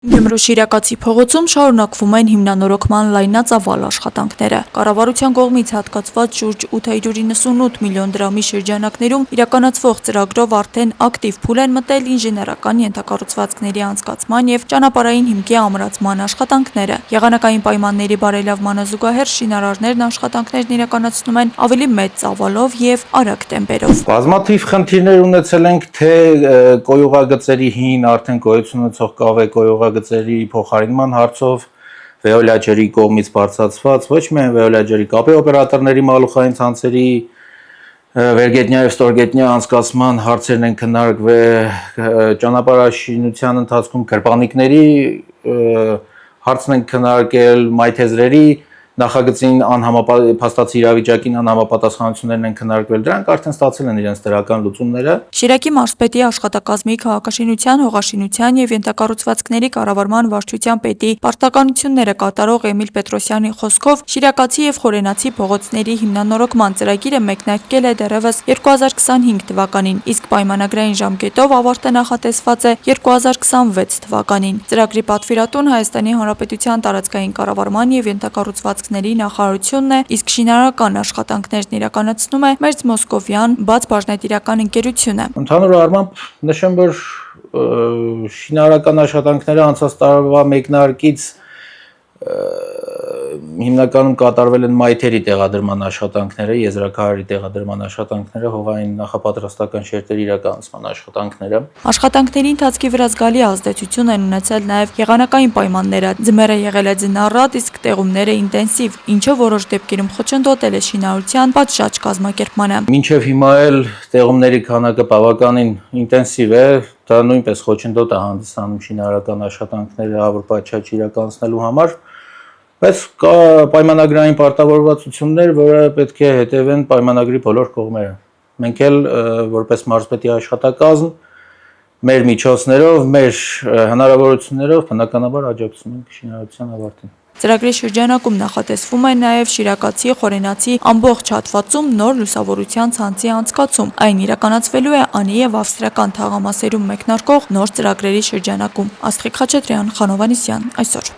Գյումրու Շիրակացի փողոցում շարունակվում են հիմնանորոգման լայնածավալ աշխատանքները։ Կառավարության կողմից հատկացված շուրջ 898 միլիոն դրամի շրջանակներում իրականացվող ծրագրով արդեն ակտիվ փուլ են մտել ինժեներական ենթակառուցվածքների անցկացման և ճանապարհային հիմքի ամրացման աշխատանքները։ Եղանակային պայմանների բարելավմանը զուգահեռ շինարարներն աշխատանքներն իրականացնում են ավելի մեծ ծավալով և արագ տեմպերով։ Բազմաթիվ խնդիրներ ունեցել ենք թե կոյուղագծերի հին արդեն գոյություն ունեցող կավե գծերի փոխարինման հարցով Veolia ջրի կողմից բարձրացված ոչ միայն Veolia ջրի կապի օպերատորների մալուխային ցանցերի վերգետնյա եւ ստորգետնյա անցկացման հարցերն են քննարկվել, ճանապարհաշինության ընթացքում գրպանիկների հարցն են քննարկել, մայթեզրերի նախագծին փաստացի իրավիճակին անհամապատասխանություններն են քննարկվել, դրանք արդեն ստացել են իրենց դրական լուծումները։ Շիրակի մարզպետի աշխատակազմի քաղաքաշինության, հողաշինության և ենթակառուցվածքների կառավարման վարչության պետի պարտականությունները կատարող Էմիլ Պետրոսյանի խոսքով Շիրակացի և Խորենացի փողոցների հիմնանորոգման ծրագիրը մեկնարկել է դեռևս 2025 թվականին, իսկ պայմանագրային ժամկետով ավարտը նախատեսված է 2026 թվականին։ Ծրագրի պատվիրատուն Հայաստանի Հանրապետության տարածքային կառավարման և ենթակառուցվածքների նախարարությունն է, իսկ շինարարական աշխատանքներն իրականացնում է Մերձ Մոսկովյան բաց բաժնետիրական ընկերությունը։ Ընդհանուր առմամբ նշեմ, որ շինարարական աշխատանքները անցած տարվա մեկնարկից հիմնականում կատարվել են մայթերի տեղադրման աշխատանքները, եզրաքարերի տեղադրման աշխատանքները, հողային նախապատրաստական շերտերի իրականացման աշխատանքները։ Աշխատանքների ընթացքի վրա զգալի ազդեցություն են ունեցել նաև եղանակային պայմանները։ Ձմեռը եղել է ձնառատ, իսկ տեղումները ինտենսիվ, ինչը որոշ դեպքերում խոչընդոտել է շինարարության պատշաճ կազմակերպմանը։ Մինչև հիմա էլ տեղումների քանակը բավականին ինտենսիվ է, դա նույնպես խոչընդոտ է հանդիսանում շինարարական աշխատանքները հավուր պատշաճ իրականացնելու համար, բայց կա պայմանագրային պարտավորվածություններ, որը պետք է հետևեն պայմանագրի բոլոր կողմերը։ Մենք էլ որպես մարզպետի աշխատակազմ մեր միջոցներով, մեր հնարավորություններով բնականաբար աջակցում ենք շինարարության ավարտին։ Ծրագրի շրջանակում նախատեսվում է նաև Շիրակացի, Խորենացի ամբողջ հատվածում նոր լուսավորության ցանցի անցկացում։ Այն իրականացվելու է Անի և ավստրիական թաղամասերում մեկնարկող նոր ծրագրերի շրջանակում։ Աստղիկ Խաչատրյան, Խանով Անիսյան, այսօր։